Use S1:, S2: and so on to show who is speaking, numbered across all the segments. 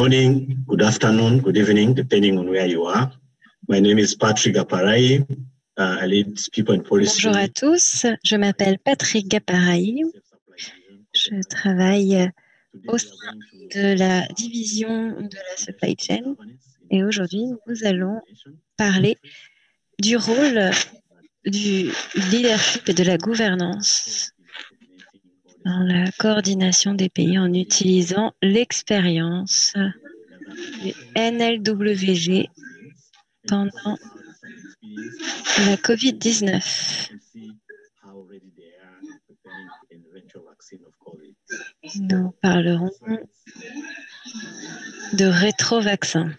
S1: morning, good afternoon, good evening, depending on where you are. My name is Patrick Gaparai. I lead People and Policy.
S2: Bonjour à tous, je m'appelle Patrick Gaparai. Je travaille au sein de la division de la supply chain et aujourd'hui, nous allons parler du rôle du leadership et de la gouvernance dans la coordination des pays en utilisant l'expérience du NLWG pendant la COVID-19. Nous parlerons de rétrovaccins.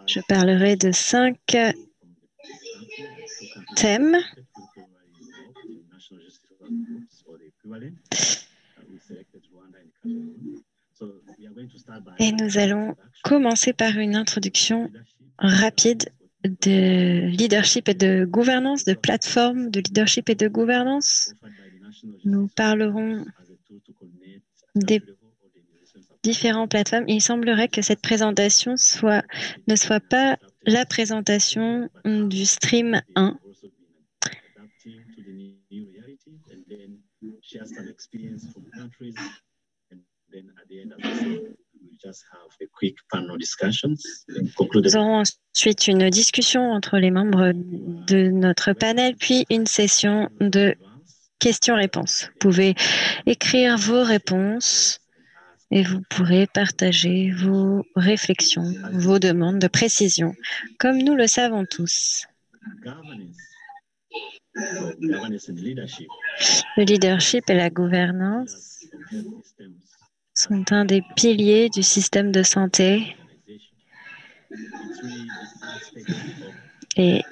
S2: Je parlerai de 5 thèmes. Et nous allons commencer par une introduction rapide de leadership et de gouvernance, de plateforme de leadership et de gouvernance. Nous parlerons des différentes plateformes. Il semblerait que cette présentation ne soit pas la présentation du stream 1. Nous aurons ensuite une discussion entre les membres de notre panel, puis une session de questions-réponses. Vous pouvez écrire vos réponses et vous pourrez partager vos réflexions, vos demandes de précision, comme nous le savons tous. Le leadership et la gouvernance sont un des piliers du système de santé et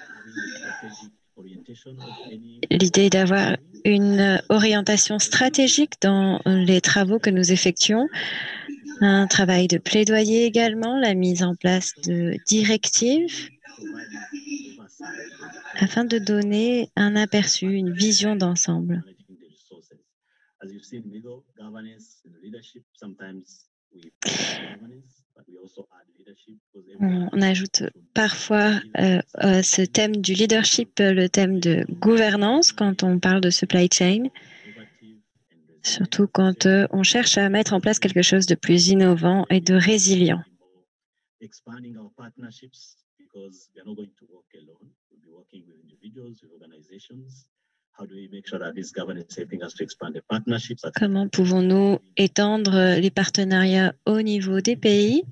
S2: l'idée d'avoir une orientation stratégique dans les travaux que nous effectuons, un travail de plaidoyer également, la mise en place de directives afin de donner un aperçu, une vision d'ensemble. On ajoute parfois à ce thème du leadership le thème de gouvernance quand on parle de supply chain, surtout quand on cherche à mettre en place quelque chose de plus innovant et de résilient. Comment pouvons-nous étendre les partenariats au niveau des pays,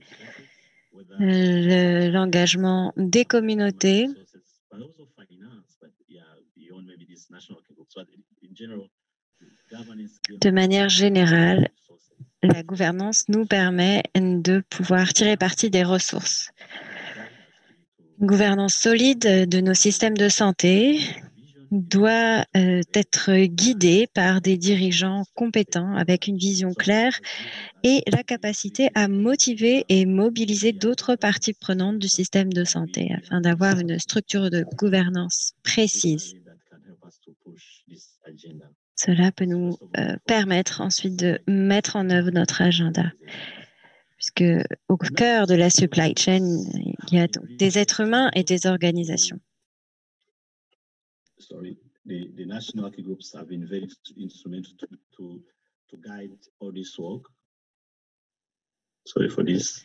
S2: l'engagement des communautés, de manière générale, la gouvernance nous permet de pouvoir tirer parti des ressources. Une gouvernance solide de nos systèmes de santé doit être guidée par des dirigeants compétents avec une vision claire et la capacité à motiver et mobiliser d'autres parties prenantes du système de santé afin d'avoir une structure de gouvernance précise. Cela peut nous permettre ensuite de mettre en œuvre notre agenda. Puisque au cœur de la supply chain, il y a donc des êtres humains et des organisations.
S1: The national working groups have been very instrumental to guide all this work. Sorry for this.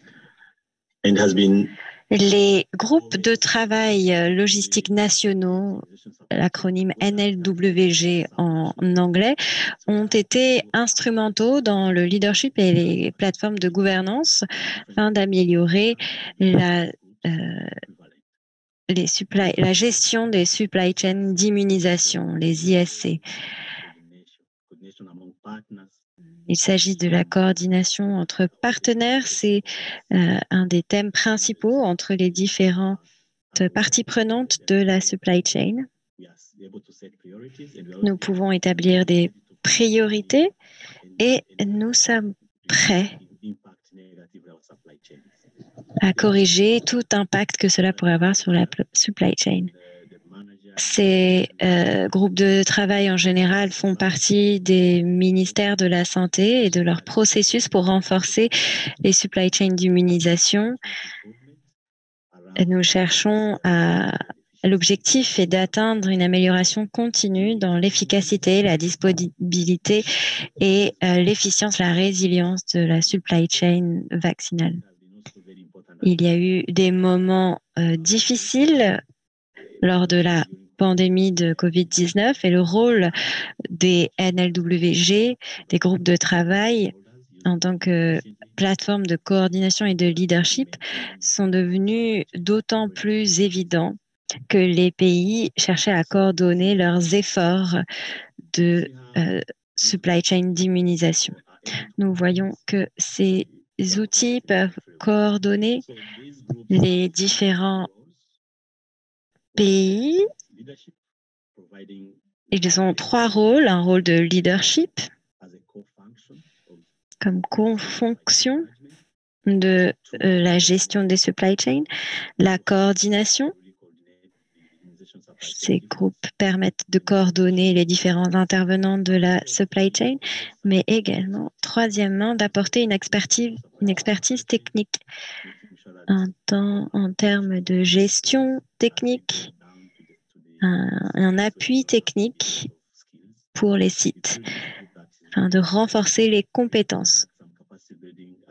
S1: And has been
S2: Les groupes de travail logistiques nationaux, l'acronyme NLWG en anglais, ont été instrumentaux dans le leadership et les plateformes de gouvernance afin d'améliorer la gestion des supply chains d'immunisation, les ISC. Il s'agit de la coordination entre partenaires. C'est un des thèmes principaux entre les différentes parties prenantes de la supply chain. Nous pouvons établir des priorités et nous sommes prêts à corriger tout impact que cela pourrait avoir sur la supply chain. Ces groupes de travail en général font partie des ministères de la Santé et de leur processus pour renforcer les supply chains d'immunisation. Nous cherchons à l'objectif est d'atteindre une amélioration continue dans l'efficacité, la disponibilité et l'efficience, la résilience de la supply chain vaccinale. Il y a eu des moments difficiles lors de la pandémie de COVID-19 et le rôle des NLWG, des groupes de travail en tant que plateforme de coordination et de leadership sont devenus d'autant plus évidents que les pays cherchaient à coordonner leurs efforts de supply chain d'immunisation. Nous voyons que ces outils peuvent coordonner les différents pays. Ils ont 3 rôles, un rôle de leadership comme co-fonction de la gestion des supply chains, la coordination. Ces groupes permettent de coordonner les différents intervenants de la supply chain, mais également, troisièmement, d'apporter une expertise technique en termes de gestion technique, un appui technique pour les sites, afin de renforcer les compétences.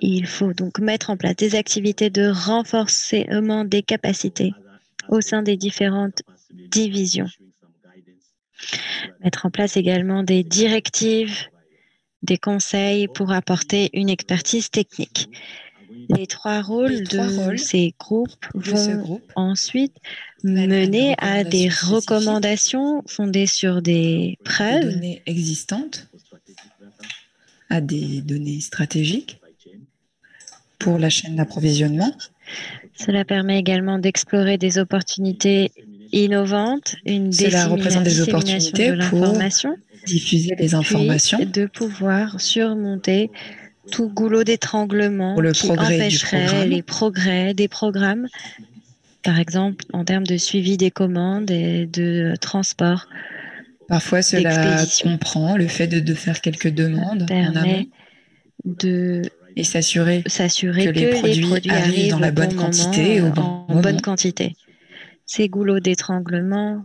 S2: Il faut donc mettre en place des activités de renforcement des capacités au sein des différentes divisions. Mettre en place également des directives, des conseils pour apporter une expertise technique. Les 3 rôles de ces groupes vont ensuite mener à des recommandations fondées sur des preuves,
S3: des données existantes, à des données stratégiques pour la chaîne d'approvisionnement.
S2: Cela permet également d'explorer des opportunités innovantes, une
S3: Cela représente des opportunités
S2: de l'information,
S3: diffuser les informations,
S2: puis de pouvoir surmonter tout goulot d'étranglement qui empêcherait les progrès des programmes, par exemple en termes de suivi des commandes et de transport.
S3: Parfois, cela comprend le fait de faire quelques demandes en amont et s'assurer que les produits arrivent dans la bonne quantité et au bon moment.
S2: Bonne quantité. Ces goulots d'étranglement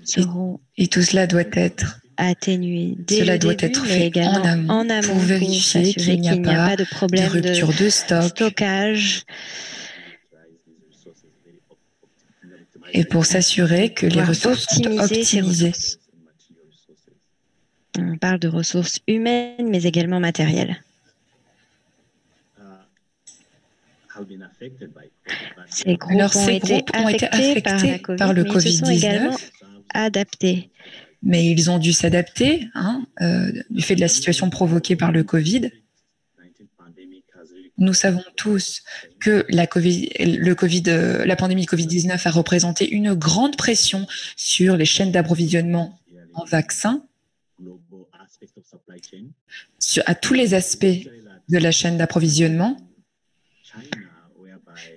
S2: seront
S3: et tout cela doit être
S2: atténué dès
S3: cela
S2: le
S3: doit
S2: début,
S3: être
S2: mais
S3: fait
S2: également en amont
S3: pour vérifier qu'il n'y a pas
S2: de problème
S3: de rupture de
S2: stockage
S3: et pour s'assurer que les ressources sont optimisées.
S2: On parle de ressources humaines, mais également matérielles. Ces groupes ont été affectés par le Covid, mais ils se sont également adaptés.
S3: Mais ils ont dû s'adapter du fait de la situation provoquée par le Covid. Nous savons tous que la pandémie Covid-19 a représenté une grande pression sur les chaînes d'approvisionnement en vaccins, à tous les aspects de la chaîne d'approvisionnement.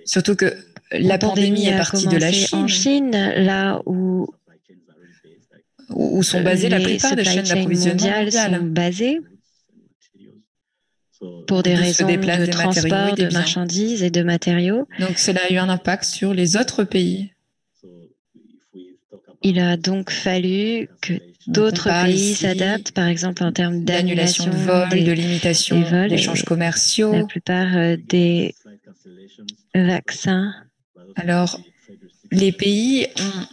S3: Surtout que la pandémie est partie de la Chine,
S2: en Chine, là où
S3: sont basées la plupart des chaînes d'approvisionnement mondiales
S2: sont basées pour des raisons de transport de marchandises et de matériaux.
S3: Donc cela a eu un impact sur les autres pays.
S2: Il a donc fallu que d'autres pays s'adaptent, par exemple en termes d'annulation
S3: de vols, de limitation d'échanges commerciaux.
S2: La plupart des vaccins.
S3: Alors, les pays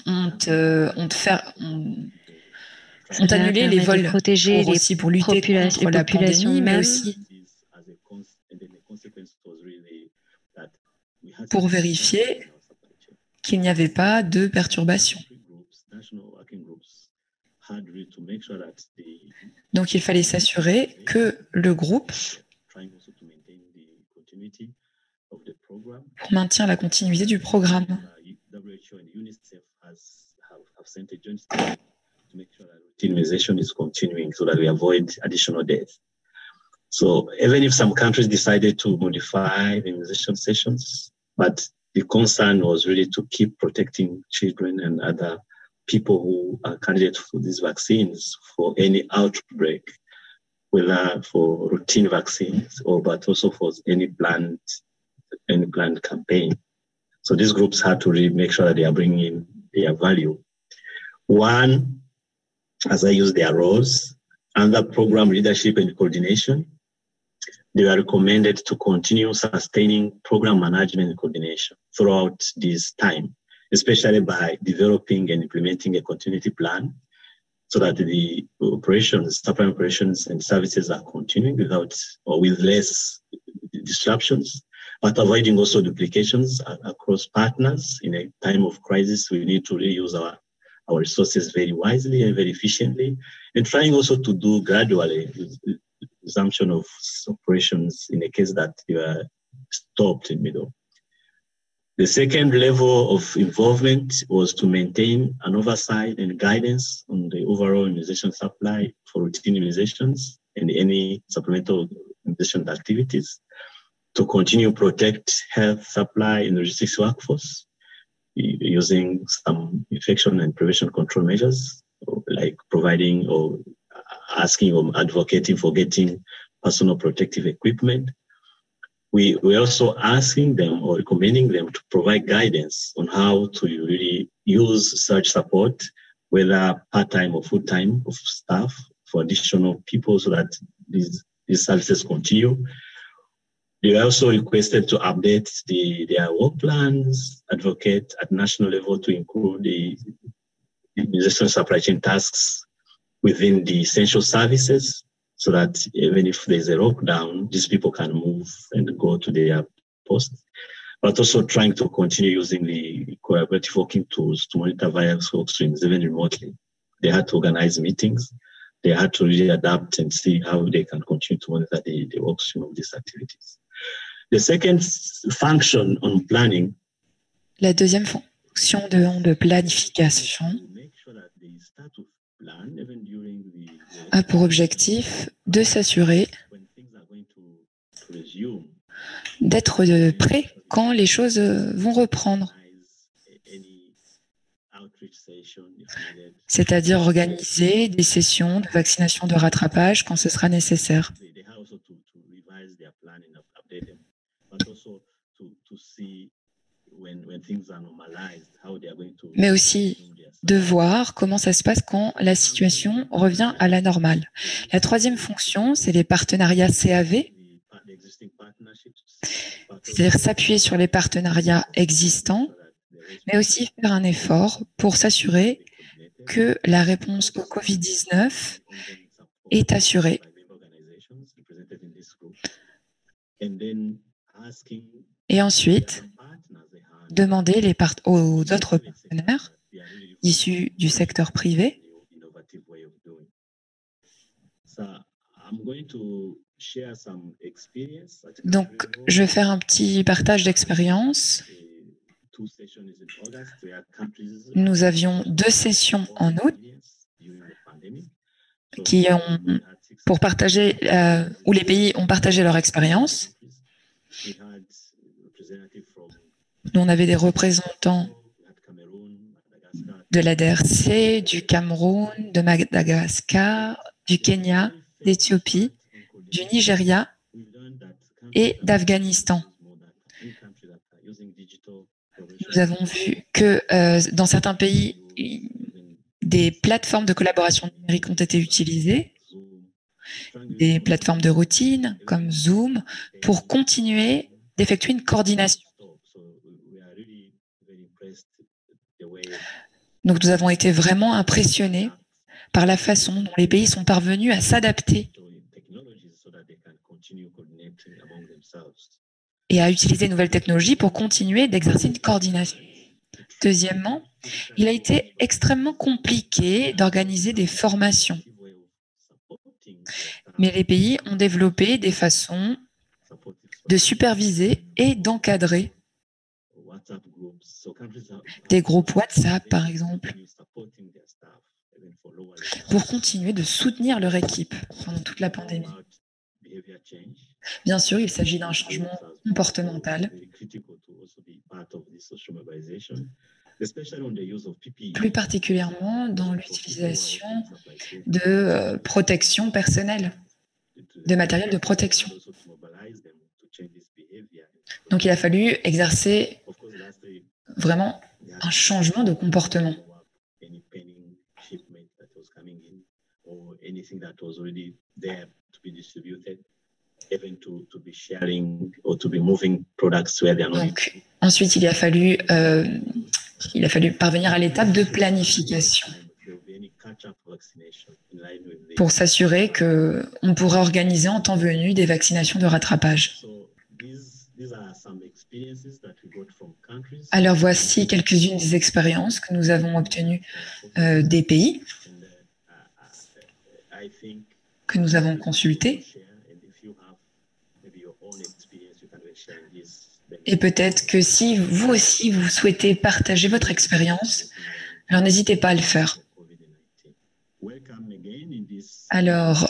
S3: ont annulé les vols pour lutter contre la pandémie, mais aussi pour vérifier qu'il n'y avait pas de perturbations. Donc, il fallait s'assurer que le groupe maintient la continuité du programme.
S1: Immunization is continuing so that we avoid additional deaths. So even if some countries decided to modify the immunization sessions, but the concern was really to keep protecting children and other people who are candidates for these vaccines for any outbreak, whether for routine vaccines but also for any planned campaign. So these groups had to really make sure that they are bringing in their value. One, as I use their roles, under program leadership and coordination, they are recommended to continue sustaining program management and coordination throughout this time, especially by developing and implementing a continuity plan so that the operations, supply operations and services are continuing without or with less disruptions, but avoiding also duplications across partners. In a time of crisis, we need to really use our resources very wisely and very efficiently, and trying also to do gradually resumption of operations in the case that you are stopped in middle. The second level of involvement was to maintain an oversight and guidance on the overall immunization supply for routine immunizations and any supplemental immunization activities, to continue protect health supply and logistics workforce using some infection and prevention control measures, like providing or asking or advocating for getting personal protective equipment. We're also asking them or recommending them to provide guidance on how to really use such support, whether part-time or full-time of staff for additional people so that these services continue. They also requested to update their work plans, advocate at national level to include the immunization supply chain tasks within the essential services, so that even if there's a lockdown, these people can move and go to their posts, but also trying to continue using the collaborative working tools to monitor virus work streams, even remotely. They had to organize meetings. They had to really adapt and see how they can continue to monitor the work stream of these activities. The second function on planning.
S3: La deuxième fonction de planification a pour objectif de s'assurer d'être prêt quand les choses vont reprendre. C'est-à-dire organiser des sessions de vaccination de rattrapage quand ce sera nécessaire. Mais aussi de voir comment ça se passe quand la situation revient à la normale. La troisième fonction, c'est les partenariats CAV, c'est-à-dire s'appuyer sur les partenariats existants, mais aussi faire un effort pour s'assurer que la réponse au Covid-19 est assurée. Et ensuite, demander aux autres partenaires issus du secteur privé donc, je vais faire un petit partage d'expérience. Nous avions 2 sessions en août pour partager, où les pays ont partagé leur expérience. Nous, on avait des représentants de la DRC, du Cameroun, de Madagascar, du Kenya, d'Éthiopie, du Nigeria et d'Afghanistan. Nous avons vu que dans certains pays, des plateformes de collaboration numérique ont été utilisées, des plateformes de routine comme Zoom, pour continuer d'effectuer une coordination. Donc, nous avons été vraiment impressionnés par la façon dont les pays sont parvenus à s'adapter et à utiliser de nouvelles technologies pour continuer d'exercer une coordination. Deuxièmement, il a été extrêmement compliqué d'organiser des formations. Mais les pays ont développé des façons de superviser et d'encadrer des groupes WhatsApp, par exemple, pour continuer de soutenir leur équipe pendant toute la pandémie. Bien sûr, il s'agit d'un changement comportemental plus particulièrement dans l'utilisation de protection personnelle, de matériel de protection. Donc, il a fallu exercer vraiment un changement de comportement. Donc, ensuite, il a fallu parvenir à l'étape de planification pour s'assurer qu'on pourra organiser en temps venu des vaccinations de rattrapage. Alors, voici quelques-unes des expériences que nous avons obtenues des pays que nous avons consultés. Et peut-être que si vous aussi, vous souhaitez partager votre expérience, alors n'hésitez pas à le faire. Alors,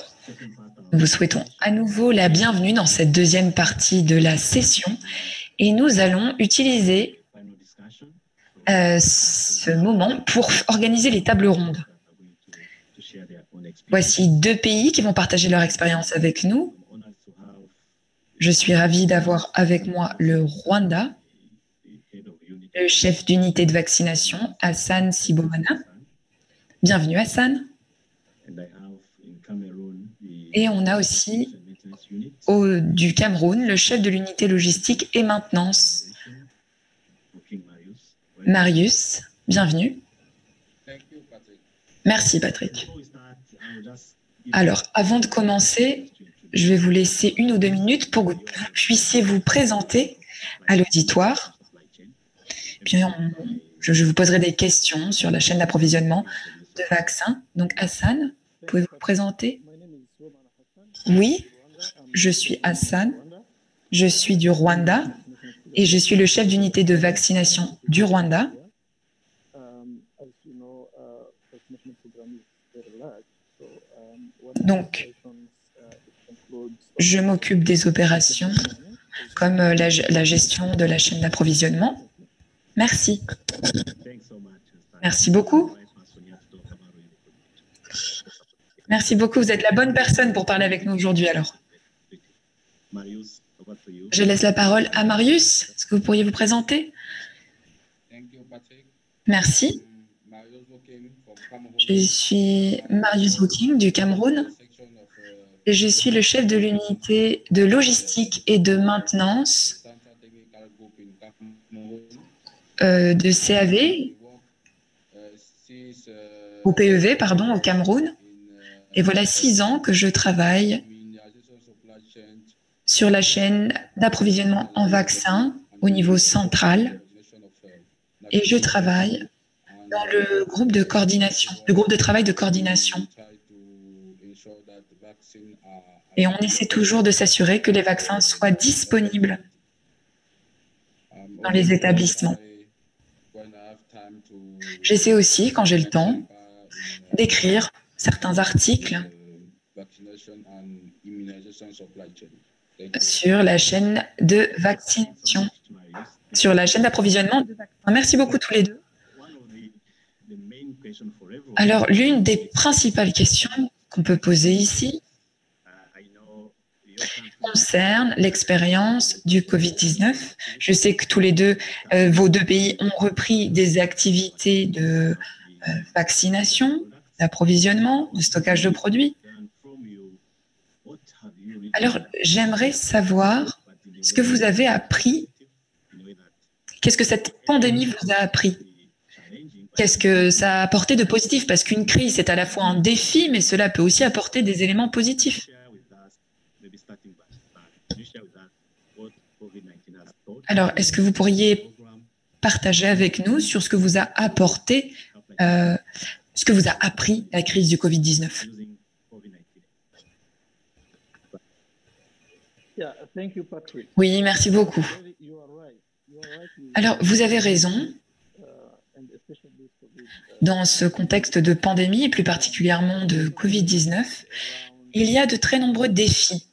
S3: nous vous souhaitons à nouveau la bienvenue dans cette deuxième partie de la session et nous allons utiliser ce moment pour organiser les tables rondes. Voici 2 pays qui vont partager leur expérience avec nous. Je suis ravie d'avoir avec moi le Rwanda, le chef d'unité de vaccination, Hassan Sibomana. Bienvenue Hassan. Et on a aussi du Cameroun, le chef de l'unité logistique et maintenance, Marius. Bienvenue. Merci Patrick. Alors, avant de commencer, je vais vous laisser 1 ou 2 minutes pour que vous puissiez vous présenter à l'auditoire. Puis, je vous poserai des questions sur la chaîne d'approvisionnement de vaccins. Donc, Hassan, pouvez-vous vous présenter? Oui, je suis Hassan, je suis du Rwanda et je suis le chef d'unité de vaccination du Rwanda. Donc, je m'occupe des opérations comme la gestion de la chaîne d'approvisionnement. Merci. Merci beaucoup. Merci beaucoup. Vous êtes la bonne personne pour parler avec nous aujourd'hui alors. Je laisse la parole à Marius. Est-ce que vous pourriez vous présenter? Merci. Je suis Marius Booking du Cameroun et je suis le chef de l'unité de logistique et de maintenance de CAV, au PEV, pardon, au Cameroun. Et voilà 6 ans que je travaille sur la chaîne d'approvisionnement en vaccins au niveau central et je travaille dans le groupe de coordination, le groupe de travail de coordination. Et on essaie toujours de s'assurer que les vaccins soient disponibles dans les établissements. J'essaie aussi, quand j'ai le temps, d'écrire certains articles sur la chaîne de vaccination, sur la chaîne d'approvisionnement de vaccins. Merci beaucoup tous les deux. Alors, l'une des principales questions qu'on peut poser ici concerne l'expérience du Covid-19. Je sais que tous les deux, vos 2 pays ont repris des activités de vaccination, d'approvisionnement, de stockage de produits. Alors, j'aimerais savoir ce que vous avez appris. Qu'est-ce que cette pandémie vous a appris? Qu'est-ce que ça a apporté de positif? Parce qu'une crise, c'est à la fois un défi, mais cela peut aussi apporter des éléments positifs. Alors, est-ce que vous pourriez partager avec nous sur ce que vous a apporté, ce que vous a appris la crise du Covid-19? Oui, merci beaucoup. Alors, vous avez raison. Dans ce contexte de pandémie, et plus particulièrement de Covid-19, il y a de très nombreux défis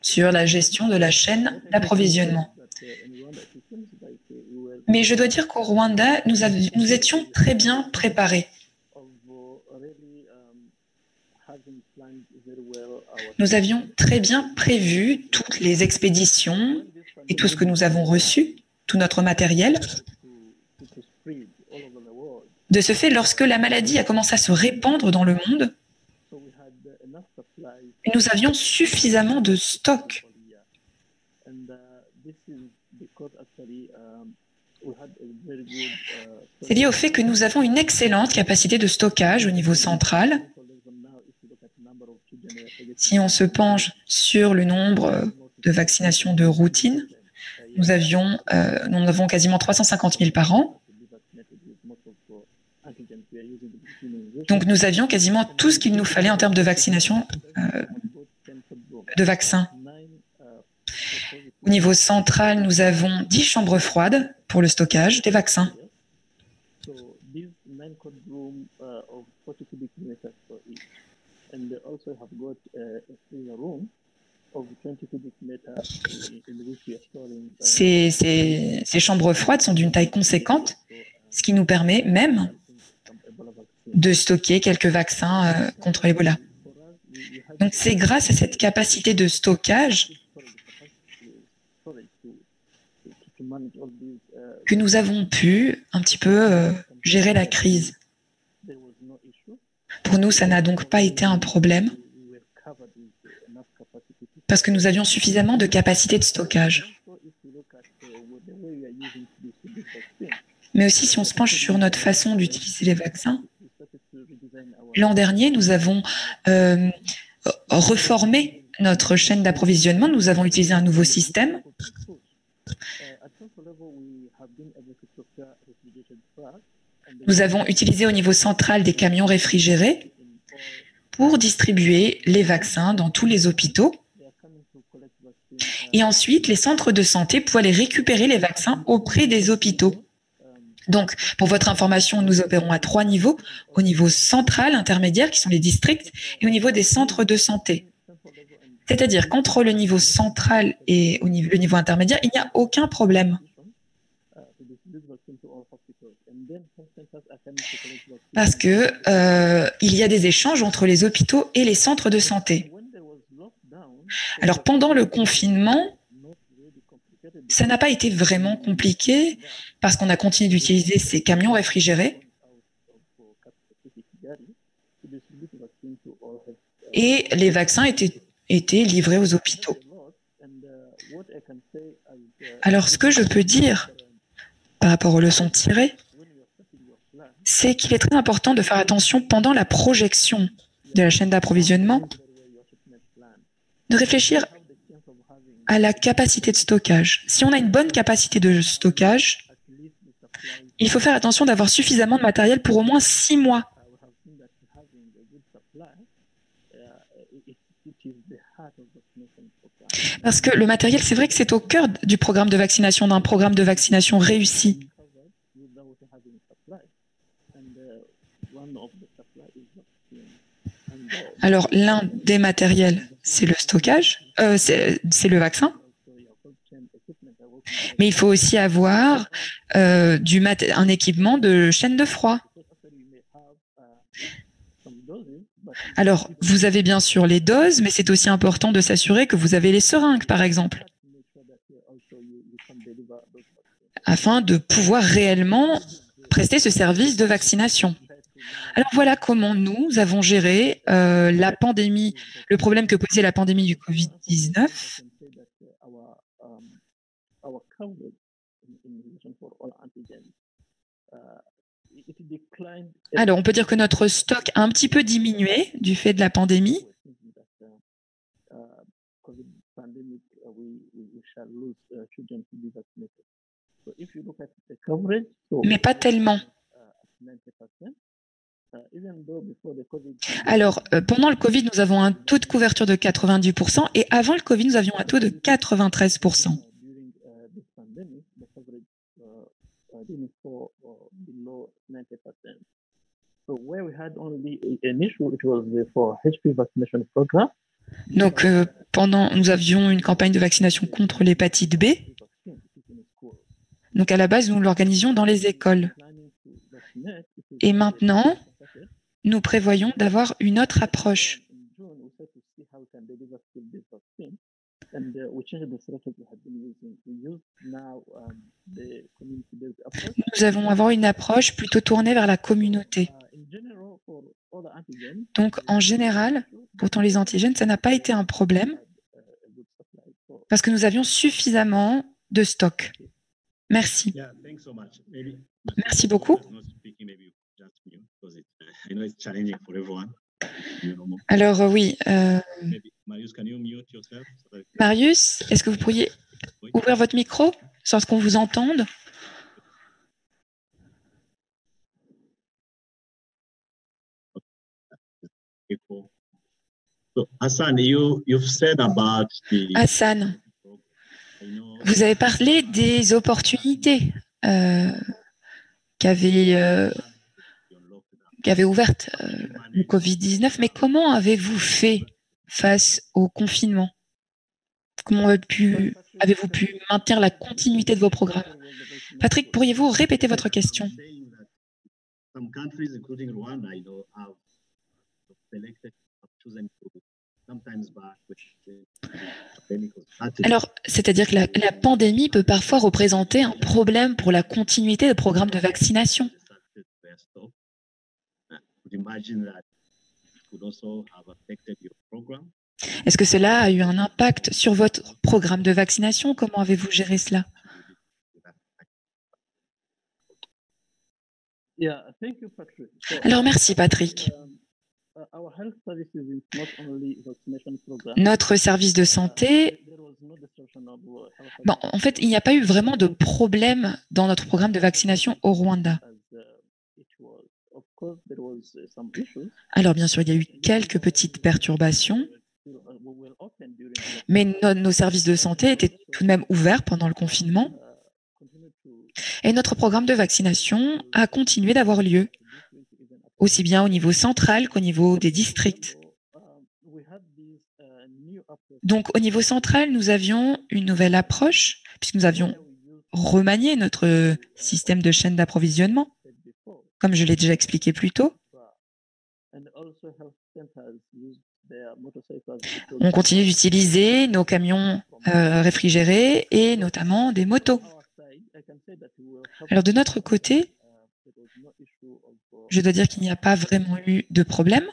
S3: sur la gestion de la chaîne d'approvisionnement. Mais je dois dire qu'au Rwanda, nous étions très bien préparés. Nous avions très bien prévu toutes les expéditions et tout ce que nous avons reçu, tout notre matériel. De ce fait, lorsque la maladie a commencé à se répandre dans le monde, nous avions suffisamment de stocks. C'est lié au fait que nous avons une excellente capacité de stockage au niveau central. Si on se penche sur le nombre de vaccinations de routine, nous avons quasiment 350 000 par an. Donc nous avions quasiment tout ce qu'il nous fallait en termes de vaccination, de vaccins. Au niveau central, nous avons 10 chambres froides pour le stockage des vaccins. Ces chambres froides sont d'une taille conséquente, ce qui nous permet même de stocker quelques vaccins contre l'Ebola. Donc c'est grâce à cette capacité de stockage que nous avons pu un petit peu gérer la crise. Pour nous, ça n'a donc pas été un problème parce que nous avions suffisamment de capacité de stockage. Mais aussi, si on se penche sur notre façon d'utiliser les vaccins, l'an dernier, nous avons reformé notre chaîne d'approvisionnement. Nous avons utilisé un nouveau système. Nous avons utilisé au niveau central des camions réfrigérés pour distribuer les vaccins dans tous les hôpitaux. Et ensuite, les centres de santé pouvaient aller récupérer les vaccins auprès des hôpitaux. Donc, pour votre information, nous opérons à 3 niveaux, au niveau central, intermédiaire, qui sont les districts, et au niveau des centres de santé. C'est-à-dire qu'entre le niveau central et le niveau intermédiaire, il n'y a aucun problème. Parce que il y a des échanges entre les hôpitaux et les centres de santé. Alors, pendant le confinement, ça n'a pas été vraiment compliqué parce qu'on a continué d'utiliser ces camions réfrigérés et les vaccins étaient livrés aux hôpitaux. Alors, ce que je peux dire par rapport aux leçons tirées, c'est qu'il est très important de faire attention pendant la projection de la chaîne d'approvisionnement, de réfléchir à la capacité de stockage. Si on a une bonne capacité de stockage, il faut faire attention d'avoir suffisamment de matériel pour au moins 6 mois. Parce que le matériel, c'est vrai que c'est au cœur du programme de vaccination, d'un programme de vaccination réussi. Alors, l'un des matériels, c'est le stockage, c'est le vaccin. Mais il faut aussi avoir un équipement de chaîne de froid. Alors, vous avez bien sûr les doses, mais c'est aussi important de s'assurer que vous avez les seringues, par exemple, afin de pouvoir réellement prester ce service de vaccination. Alors voilà comment nous avons géré la pandémie, le problème que posait la pandémie du Covid-19. Alors, on peut dire que notre stock a un petit peu diminué du fait de la pandémie. Mais pas tellement. Alors, pendant le Covid, nous avons un taux de couverture de 90% et avant le Covid, nous avions un taux de 93%. Donc, nous avions une campagne de vaccination contre l'hépatite B. Donc à la base, nous l'organisions dans les écoles. Et maintenant, nous prévoyons d'avoir une autre approche. Nous allons avoir une approche plutôt tournée vers la communauté. Donc, en général, pourtant les antigènes, ça n'a pas été un problème parce que nous avions suffisamment de stock. Merci. Merci beaucoup. Alors oui, Marius, est-ce que vous pourriez ouvrir votre micro sans qu'on vous entende?
S1: Hassan,
S3: vous avez parlé des opportunités qu'avait ouvertes le Covid-19, mais comment avez-vous fait face au confinement? Comment avez-vous pu maintenir la continuité de vos programmes? Patrick, pourriez-vous répéter votre question? Alors, c'est-à-dire que la pandémie peut parfois représenter un problème pour la continuité des programmes de vaccination. Est-ce que cela a eu un impact sur votre programme de vaccination? Comment avez-vous géré cela? Alors, merci Patrick. Notre service de santé, en fait, il n'y a pas eu vraiment de problème dans notre programme de vaccination au Rwanda. Alors, bien sûr, il y a eu quelques petites perturbations, mais nos services de santé étaient tout de même ouverts pendant le confinement et notre programme de vaccination a continué d'avoir lieu, aussi bien au niveau central qu'au niveau des districts. Donc, au niveau central, nous avions une nouvelle approche, puisque nous avions remanié notre système de chaîne d'approvisionnement, comme je l'ai déjà expliqué plus tôt. On continue d'utiliser nos camions réfrigérés et notamment des motos. Alors, de notre côté, je dois dire qu'il n'y a pas vraiment eu de problème.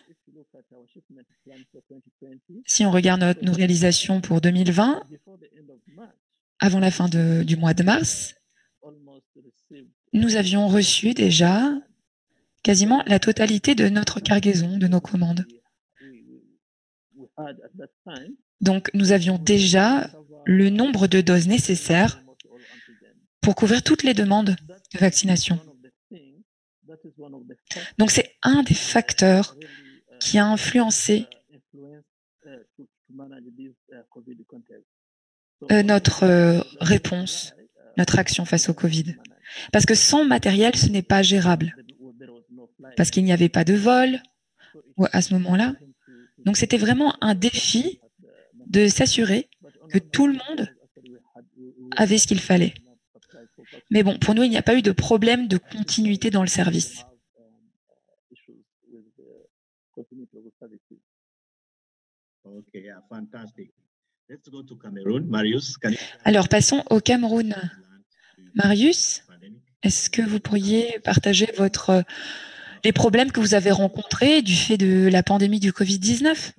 S3: Si on regarde nos réalisations pour 2020, avant la fin du mois de mars, nous avions reçu déjà quasiment la totalité de notre cargaison, de nos commandes. Donc, nous avions déjà le nombre de doses nécessaires pour couvrir toutes les demandes de vaccination. Donc, c'est un des facteurs qui a influencé notre réponse, notre action face au Covid. Parce que sans matériel, ce n'est pas gérable. Parce qu'il n'y avait pas de vol à ce moment-là. Donc, c'était vraiment un défi de s'assurer que tout le monde avait ce qu'il fallait. Mais bon, pour nous, il n'y a pas eu de problème de continuité dans le service. Alors, passons au Cameroun. Marius, est-ce que vous pourriez partager les problèmes que vous avez rencontrés du fait de la pandémie du Covid-19?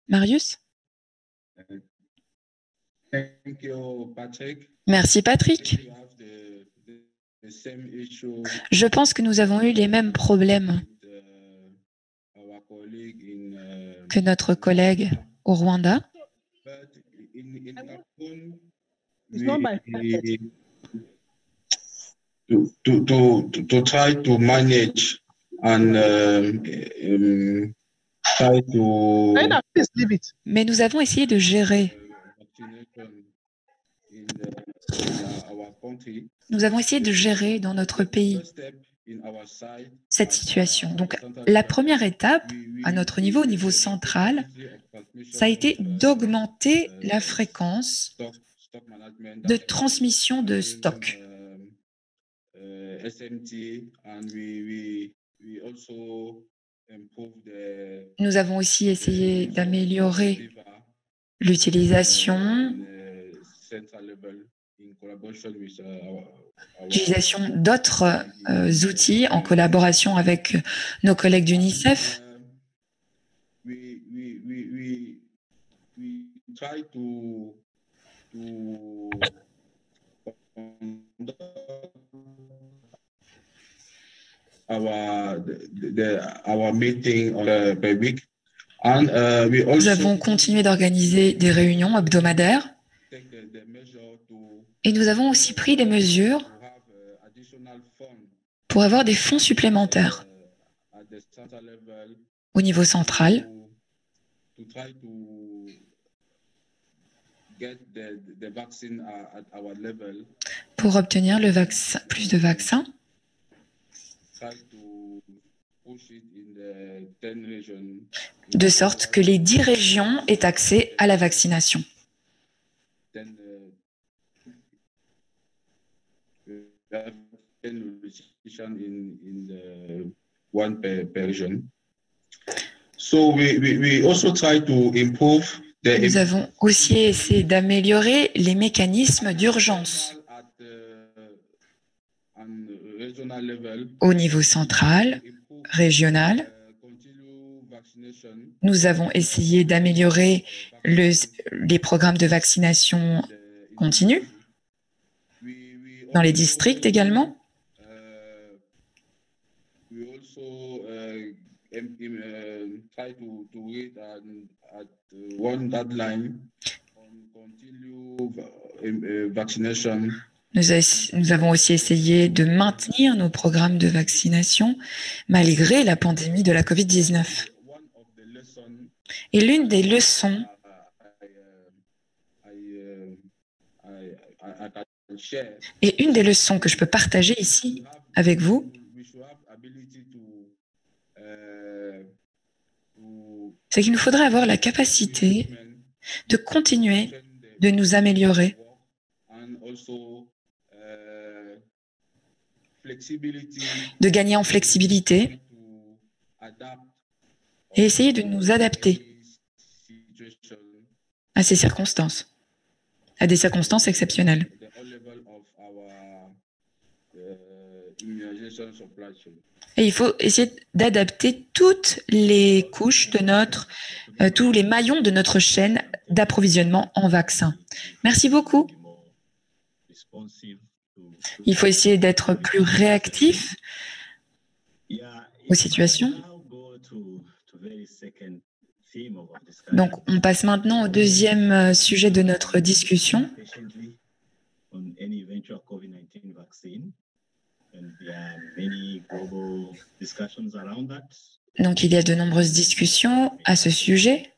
S3: Marius? Merci Patrick. Je pense que nous avons eu les mêmes problèmes que notre collègue au Rwanda.
S4: To try to manage and try to.
S3: Mais nous avons essayé de gérer. Nous avons essayé de gérer dans notre pays cette situation. Donc, la première étape, à notre niveau, au niveau central, ça a été d'augmenter la fréquence de transmission de stock.
S4: SMT, and we also improve
S3: Nous avons aussi essayé d'améliorer l'utilisation d'autres outils en collaboration avec nos collègues d'UNICEF.
S4: We try to conduct our meeting per week, and we also
S3: Nous avons continué d'organiser des réunions hebdomadaires
S4: take the measure to
S3: et nous avons aussi pris des mesures
S4: have additional funds
S3: pour avoir des fonds supplémentaires
S4: at the central level
S3: au niveau central
S4: to try to get the vaccine at our level,
S3: pour obtenir plus de vaccins,
S4: try to push it in the 10 regions.
S3: de sorte que les 10 régions aient accès à la vaccination.
S4: Then we have 10 restrictions in the one per region. So we also try to improve
S3: Nous avons aussi essayé d'améliorer les mécanismes d'urgence au niveau central, régional. Nous avons essayé d'améliorer les programmes de vaccination continue dans les districts également.
S4: Try to read at one deadline on continue vaccination.
S3: Nous avons aussi essayé de maintenir nos programmes de vaccination malgré la pandémie de la COVID-19. Et l'une des leçons que je peux partager ici avec vous, c'est qu'il nous faudrait avoir la capacité de continuer de nous améliorer de gagner en flexibilité et essayer de nous adapter à ces circonstances, à des circonstances exceptionnelles. Et il faut essayer d'adapter toutes les couches de tous les maillons de notre chaîne d'approvisionnement en vaccins. Merci beaucoup. Il faut essayer d'être plus réactif aux situations. Donc, on passe maintenant au deuxième sujet de notre discussion. Donc, il y a de nombreuses discussions à ce sujet.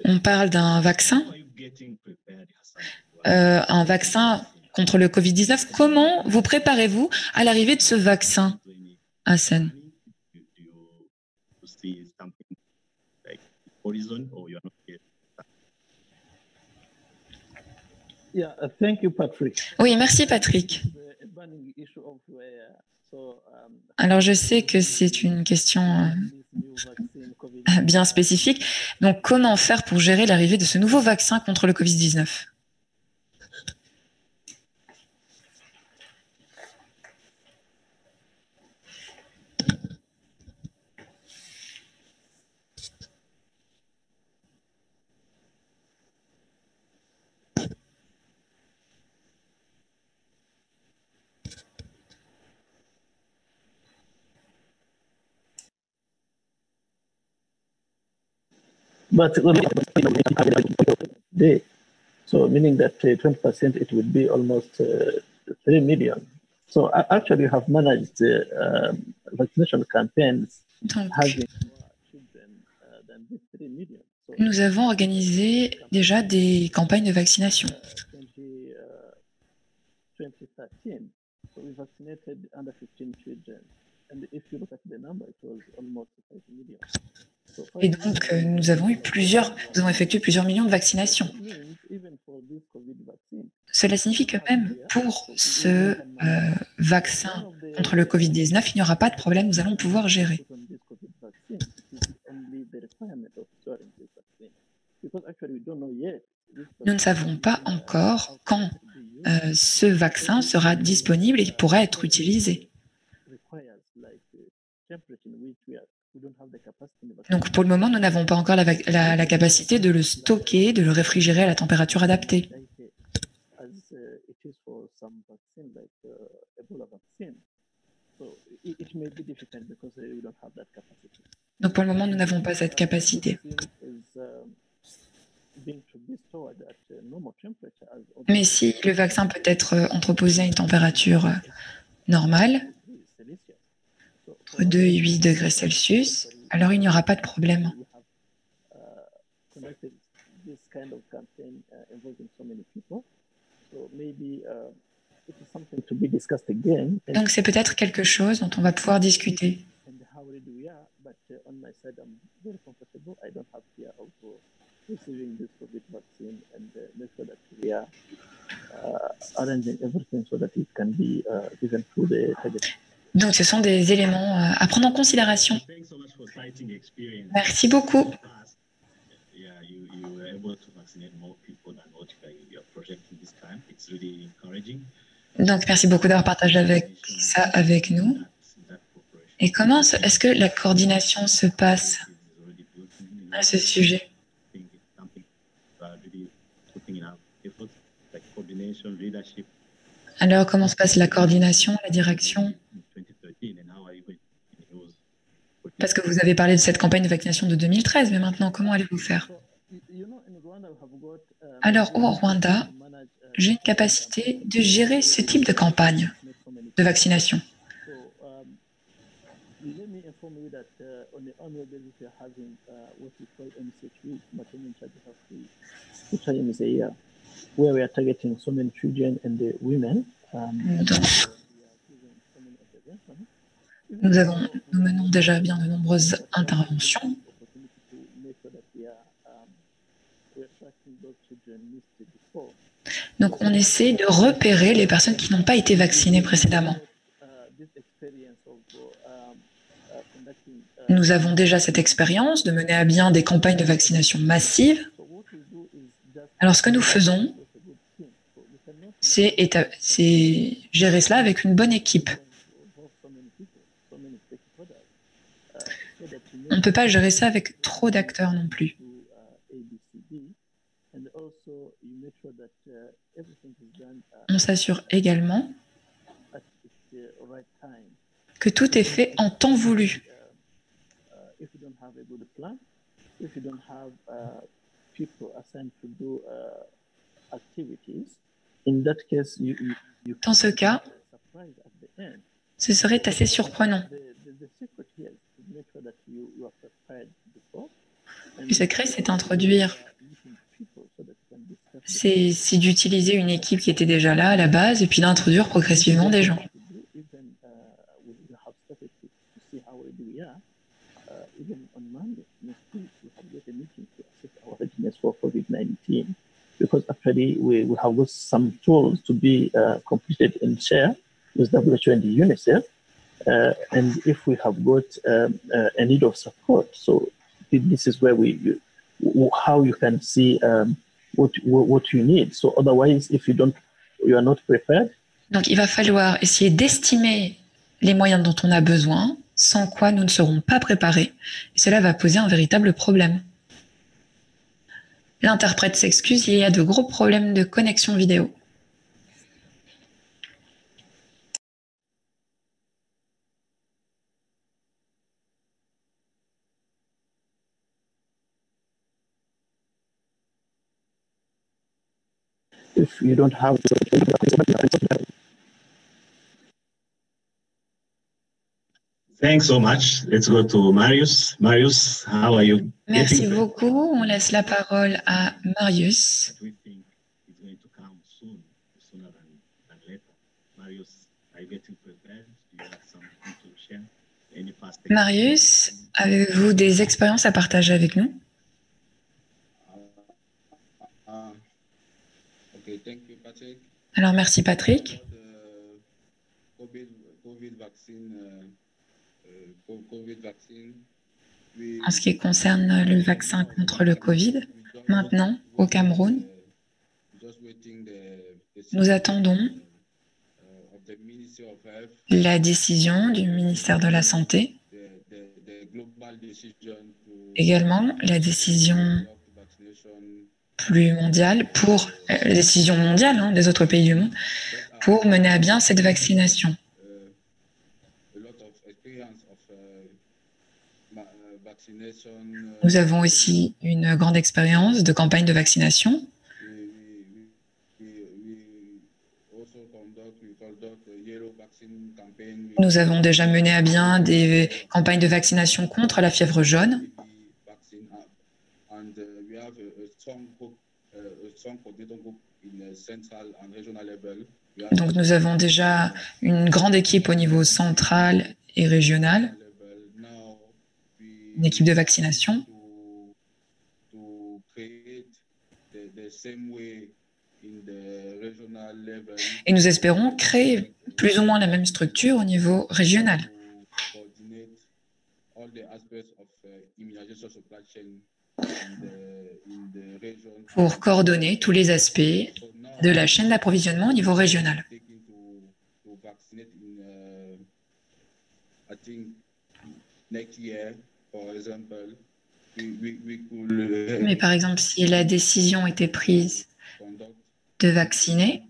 S3: On parle d'un vaccin contre le Covid-19. Comment vous préparez-vous à l'arrivée de ce vaccin, Hassan? Oui, merci Patrick. Alors je sais que c'est une question bien spécifique. Donc comment faire pour gérer l'arrivée de ce nouveau vaccin contre le Covid-19?
S5: But day, so meaning that 20% it would be almost 3 million. So actually you have managed vaccination campaigns having more children than these 3 million. So,
S3: nous avons organisé déjà des campagnes de vaccination.
S5: 2013, so we vaccinated under 15 children. And if you look at the number, it was almost 5 million.
S3: Et donc, nous avons effectué plusieurs millions de vaccinations. Cela signifie que même pour ce vaccin contre le Covid-19, il n'y aura pas de problème, nous allons pouvoir gérer. Nous ne savons pas encore quand ce vaccin sera disponible et pourra être utilisé. Donc pour le moment, nous n'avons pas encore la capacité de le stocker, de le réfrigérer à la température adaptée. Donc pour le moment, nous n'avons pas cette capacité. Mais si le vaccin peut être entreposé à une température normale, entre 2 et 8 degrés Celsius, alors il n'y aura pas de problème. Donc c'est peut-être quelque chose dont on va pouvoir discuter. Donc ce sont des éléments à prendre en considération. Merci beaucoup. Donc merci beaucoup d'avoir partagé ça avec nous. Et comment est-ce que la coordination se passe à ce sujet? Alors, comment se passe la coordination, la direction? Parce que vous avez parlé de cette campagne de vaccination de 2013, mais maintenant, comment allez-vous faire? Alors, au Rwanda, j'ai une capacité de gérer ce type de campagne de vaccination.
S5: Where we are targeting so many children and the women.
S3: Nous menons déjà bien de nombreuses interventions. Donc, on essaie de repérer les personnes qui n'ont pas été vaccinées précédemment. Nous avons déjà cette expérience de mener à bien des campagnes de vaccination massives. Alors, ce que nous faisons, c'est gérer cela avec une bonne équipe. On ne peut pas gérer ça avec trop d'acteurs non plus. On s'assure également que tout est fait en temps voulu. Dans ce cas, ce serait assez surprenant. Le secret, c'est d'utiliser une équipe qui était déjà là à la base et puis d'introduire progressivement des gens.
S5: Because actually we have got some tools to be completed in share with WHO and the UNICEF, and if we have got a need of support, so this is where how you can see what you need. So otherwise, if you are not prepared.
S3: Donc il va falloir essayer d'estimer les moyens dont on a besoin, sans quoi nous ne serons pas préparés, et cela va poser un véritable problème. L'interprète s'excuse, il y a de gros problèmes de connexion vidéo.
S5: If you don't have
S1: Thanks so much. Let's go to Marius. Marius, how are you?
S3: Merci beaucoup. On laisse la parole à Marius. Marius, Avez-vous des expériences à partager avec nous?
S4: Okay, thank you, Patrick.
S3: Alors, merci Patrick. En ce qui concerne le vaccin contre le Covid, maintenant, au Cameroun, nous attendons la décision du ministère de la Santé, également la décision plus mondiale pour la décision mondiale des autres pays du monde pour mener à bien cette vaccination. Nous avons aussi une grande expérience de campagne de vaccination. Nous avons déjà mené à bien des campagnes de vaccination contre la fièvre jaune. Donc nous avons déjà une grande équipe au niveau central et régional, une équipe de vaccination. Et nous espérons créer plus ou moins la même structure au niveau régional pour coordonner tous les aspects de la chaîne d'approvisionnement au niveau régional. Mais par exemple, si la décision était prise de vacciner,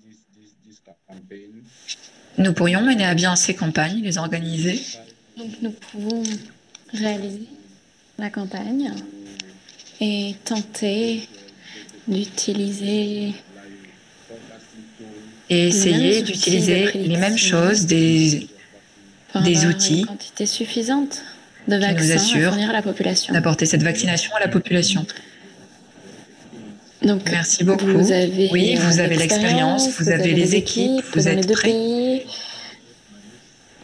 S3: nous pourrions mener à bien ces campagnes, les organiser.
S2: Donc nous pouvons réaliser la campagne et tenter d'utiliser
S3: et essayer d'utiliser les mêmes choses, des outils
S2: une quantité suffisante de
S3: qui nous
S2: vaccins à
S3: assurent
S2: fournir à la population.
S3: d'apporter cette vaccination à la population.
S2: Donc,
S3: merci beaucoup.
S2: Vous avez
S3: oui, vous avez l'expérience, vous avez les équipes, vous êtes prêts.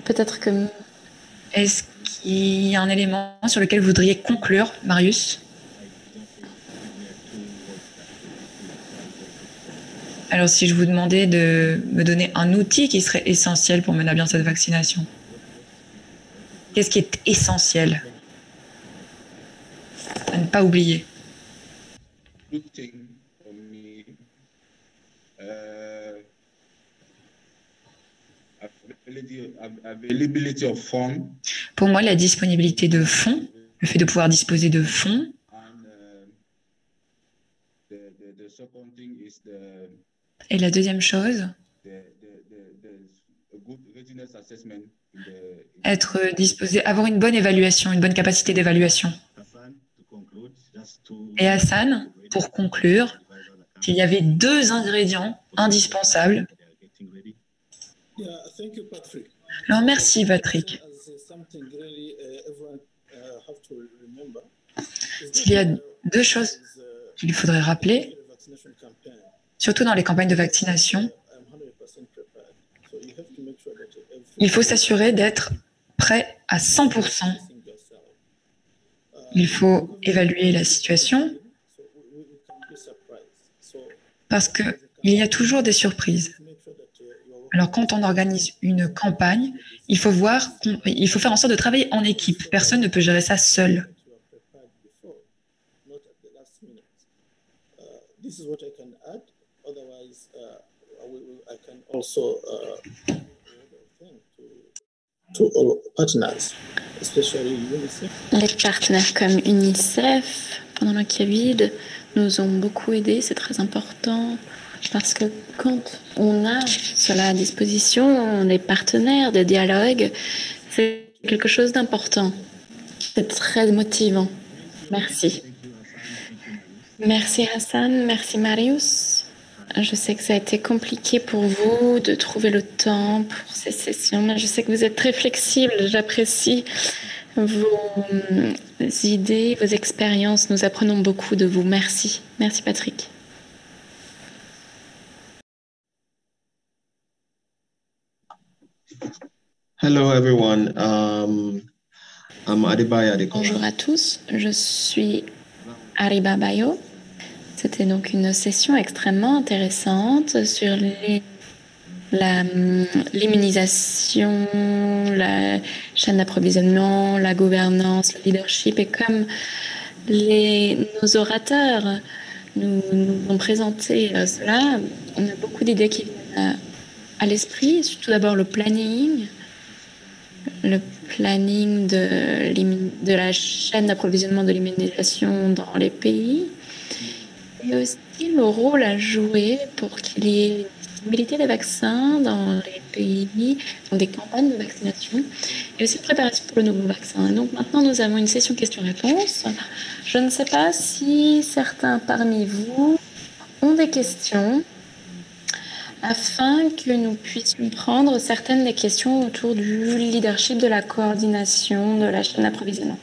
S2: Peut-être que...
S3: Est-ce qu'il y a un élément sur lequel vous voudriez conclure, Marius? Alors, si je vous demandais de me donner un outil qui serait essentiel pour mener à bien cette vaccination, qu'est-ce qui est essentiel à ne pas oublier? Pour moi, la disponibilité de fonds, le fait de pouvoir disposer de fonds. Et la deuxième chose, être disposé, avoir une bonne évaluation, une bonne capacité d'évaluation. Et Hassan, pour conclure, il y avait 2 ingrédients indispensables. Alors merci Patrick. Il y a 2 choses qu'il faudrait rappeler, surtout dans les campagnes de vaccination. Il faut s'assurer d'être prêt à 100%. Il faut évaluer la situation parce qu'il y a toujours des surprises. Alors, quand on organise une campagne, il faut faire en sorte de travailler en équipe. Personne ne peut gérer ça seul.
S2: Les partenaires comme UNICEF, pendant le Covid, nous ont beaucoup aidés. C'est très important parce que quand on a cela à disposition, des partenaires, des dialogues, c'est quelque chose d'important. C'est très motivant. Merci. Merci Hassan, merci Marius. Je sais que ça a été compliqué pour vous de trouver le temps pour ces sessions, mais je sais que vous êtes très flexible. J'apprécie vos idées, vos expériences. Nous apprenons beaucoup de vous. Merci. Merci Patrick.
S1: Hello everyone.
S6: Bonjour à tous, je suis Ariba Bayo. C'était donc une session extrêmement intéressante sur l'immunisation, la chaîne d'approvisionnement, la gouvernance, le leadership. Et comme nos orateurs nous ont présenté cela, on a beaucoup d'idées qui viennent à l'esprit. Tout d'abord le planning de la chaîne d'approvisionnement de l'immunisation dans les pays, et aussi le rôle à jouer pour qu'il y ait une disponibilité des vaccins dans les pays, dans des campagnes de vaccination, et aussi préparation pour le nouveau vaccin. Et donc maintenant, nous avons une session questions-réponses. Je ne sais pas si certains parmi vous ont des questions, afin que nous puissions prendre certaines des questions autour du leadership, de la coordination, de la chaîne d'approvisionnement.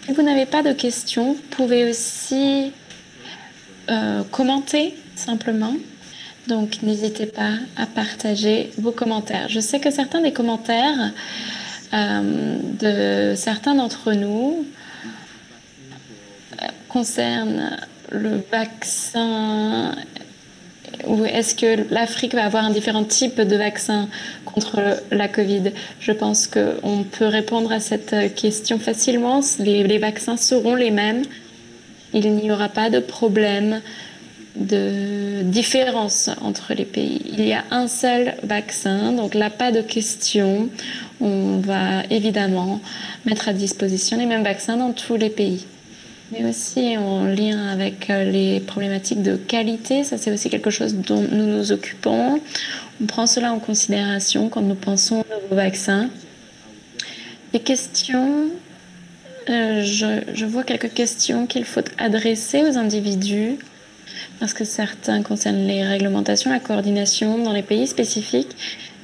S6: Si vous n'avez pas de questions, vous pouvez aussi commenter simplement. Donc, n'hésitez pas à partager vos commentaires. Je sais que certains des commentaires de certains d'entre nous concernent le vaccin. Ou est-ce que l'Afrique va avoir un différent type de vaccin contre la Covid? Je pense qu'on peut répondre à cette question facilement. Les vaccins seront les mêmes. Il n'y aura pas de problème de différence entre les pays. Il y a un seul vaccin, donc là, pas de question. On va évidemment mettre à disposition les mêmes vaccins dans tous les pays. Mais aussi en lien avec les problématiques de qualité, ça c'est aussi quelque chose dont nous nous occupons. On prend cela en considération quand nous pensons aux nouveaux vaccins. Les questions, je vois quelques questions qu'il faut adresser aux individus, parce que certains concernent les réglementations, la coordination dans les pays spécifiques.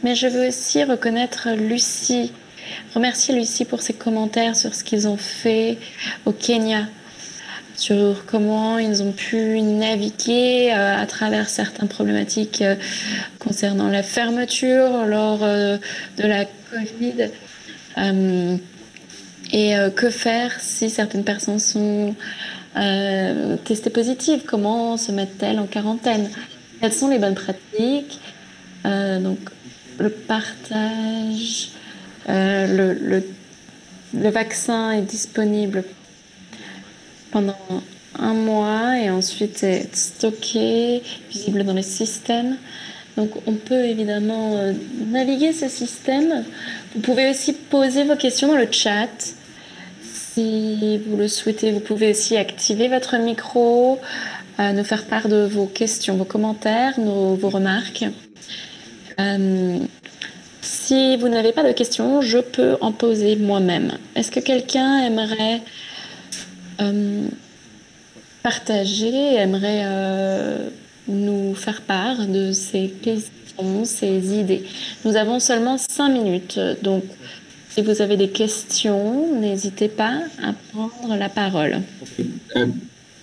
S6: Mais je veux aussi reconnaître Lucie, remercier Lucie pour ses commentaires sur ce qu'ils ont fait au Kenya, sur comment ils ont pu naviguer à travers certaines problématiques concernant la fermeture lors de la Covid, et que faire si certaines personnes sont testées positives, comment se mettent-elles en quarantaine, quelles sont les bonnes pratiques, donc le partage, le vaccin est disponible pendant un mois et ensuite est stocké, visible dans les systèmes. Donc on peut évidemment naviguer ce système. Vous pouvez aussi poser vos questions dans le chat. Si vous le souhaitez, vous pouvez aussi activer votre micro, nous faire part de vos questions, vos commentaires, vos remarques. Si vous n'avez pas de questions, je peux en poser moi-même. Est-ce que quelqu'un aimerait partager, aimerait nous faire part de ces questions, ces idées? Nous avons seulement 5 minutes, donc si vous avez des questions, n'hésitez pas à prendre la parole.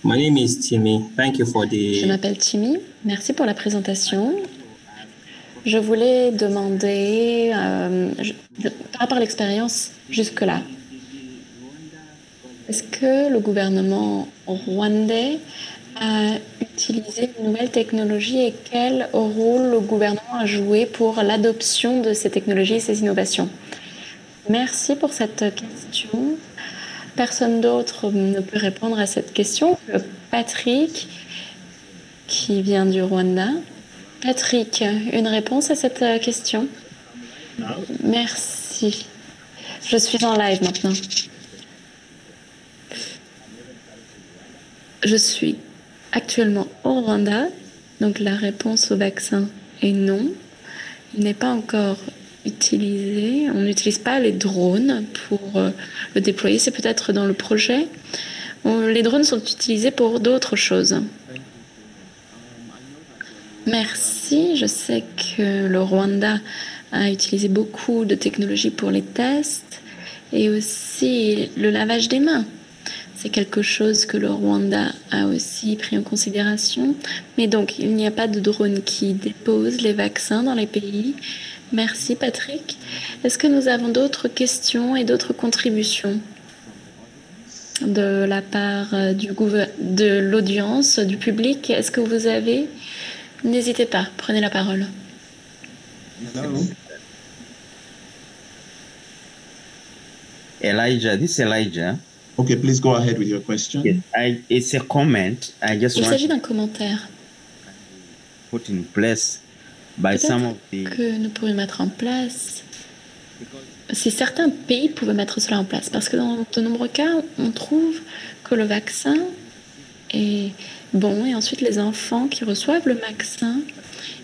S7: My name is Timmy. Thank you for
S6: Je m'appelle Timmy. Merci pour la présentation. Je voulais demander, par rapport à l'expérience jusque-là, est-ce que le gouvernement rwandais a utilisé une nouvelle technologie et quel rôle le gouvernement a joué pour l'adoption de ces technologies et ces innovations? Merci pour cette question. Personne d'autre ne peut répondre à cette question. Patrick, qui vient du Rwanda. Patrick, une réponse à cette question? Merci. Je suis en live maintenant. Je suis actuellement au Rwanda, donc la réponse au vaccin est non. Il n'est pas encore utilisé. On n'utilise pas les drones pour le déployer. C'est peut-être dans le projet. Les drones sont utilisés pour d'autres choses. Merci. Je sais que le Rwanda a utilisé beaucoup de technologies pour les tests et aussi le lavage des mains. C'est quelque chose que le Rwanda a aussi pris en considération. Mais donc, il n'y a pas de drone qui dépose les vaccins dans les pays. Merci Patrick. Est-ce que nous avons d'autres questions et d'autres contributions? de la part de l'audience, du public. Est-ce que vous avez? N'hésitez pas, prenez la parole.
S8: Hello. Elijah, this is Elijah.
S9: Okay, please go ahead with your question.
S8: Yes, it's a comment.
S6: Il s'agit d'un commentaire
S8: put in place by some of the...
S6: que nous pourrions mettre en place si certains pays pouvaient mettre cela en place. Parce que dans de nombreux cas, on trouve que le vaccin est bon et ensuite les enfants qui reçoivent le vaccin,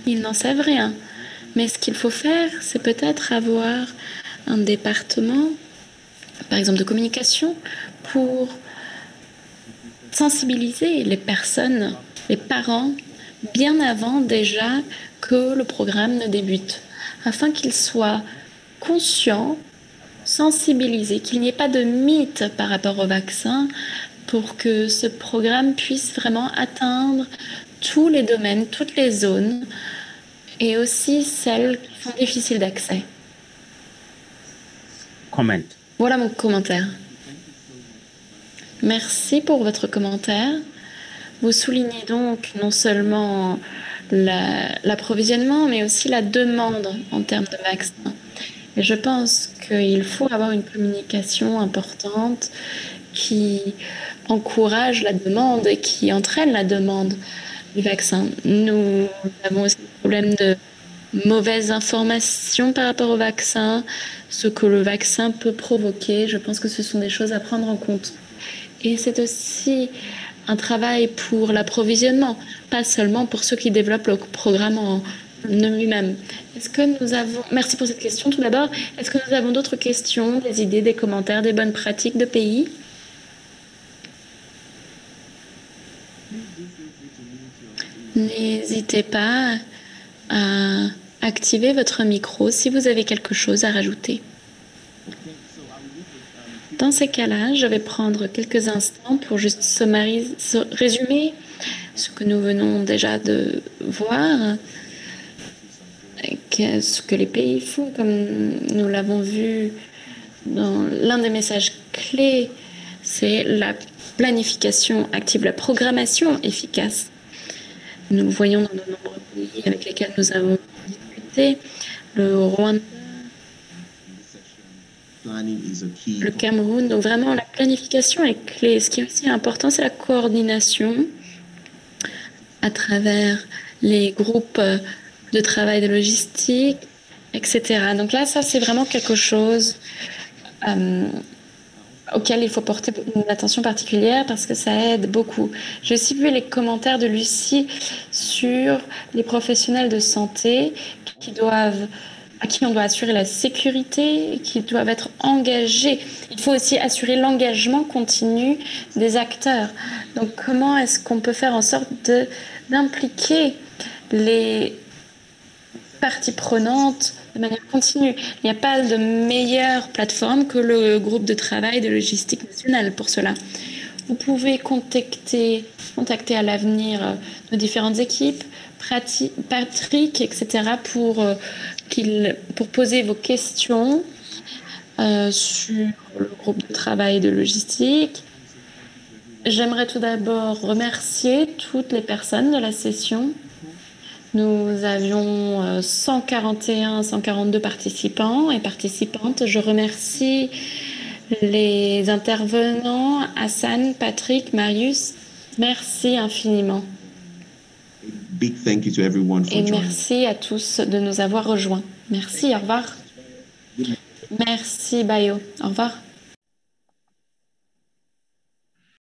S6: ils n'en savent rien. Mais ce qu'il faut faire, c'est peut-être avoir un département, par exemple de communication, pour sensibiliser les personnes, les parents, bien avant déjà que le programme ne débute, afin qu'ils soient conscients, sensibilisés, qu'il n'y ait pas de mythe par rapport au vaccin, pour que ce programme puisse vraiment atteindre tous les domaines, toutes les zones, et aussi celles qui sont difficiles d'accès.
S8: Comment.
S6: Voilà mon commentaire. Merci pour votre commentaire. Vous soulignez donc non seulement l'approvisionnement, mais aussi la demande en termes de vaccins. Et je pense qu'il faut avoir une communication importante qui encourage la demande et qui entraîne la demande du vaccin. Nous avons aussi le problème de mauvaise information par rapport au vaccin, ce que le vaccin peut provoquer. Je pense que ce sont des choses à prendre en compte. Et c'est aussi un travail pour l'approvisionnement, pas seulement pour ceux qui développent le programme en lui-même. Est-ce que nous avons... Merci pour cette question tout d'abord. Est-ce que nous avons d'autres questions, des idées, des commentaires, des bonnes pratiques de pays? N'hésitez pas à activer votre micro si vous avez quelque chose à rajouter. Dans ces cas-là, je vais prendre quelques instants pour juste résumer ce que nous venons déjà de voir, ce que les pays font, comme nous l'avons vu dans l'un des messages clés, c'est la planification active, la programmation efficace. Nous le voyons dans de nombreux pays avec lesquels nous avons discuté, le Rwanda, le Cameroun. Donc vraiment, la planification est clé. Ce qui est aussi important, c'est la coordination à travers les groupes de travail de logistique, etc. Donc là, ça, c'est vraiment quelque chose auquel il faut porter une attention particulière parce que ça aide beaucoup. J'ai aussi vu les commentaires de Lucie sur les professionnels de santé à qui on doit assurer la sécurité, qui doivent être engagés. Il faut aussi assurer l'engagement continu des acteurs. Donc comment est-ce qu'on peut faire en sorte d'impliquer les parties prenantes de manière continue? Il n'y a pas de meilleure plateforme que le groupe de travail de logistique nationale pour cela. Vous pouvez contacter à l'avenir nos différentes équipes, Patrick, etc., pour poser vos questions sur le groupe de travail de logistique. J'aimerais tout d'abord remercier toutes les personnes de la session. Nous avions 142 participants et participantes. Je remercie les intervenants, Hassan, Patrick, Marius. Merci infiniment.
S9: Big thank you to everyone for
S6: et
S9: joining.
S6: merci à tous de nous avoir rejoints. Merci, au revoir. Merci, Bayo. Au revoir.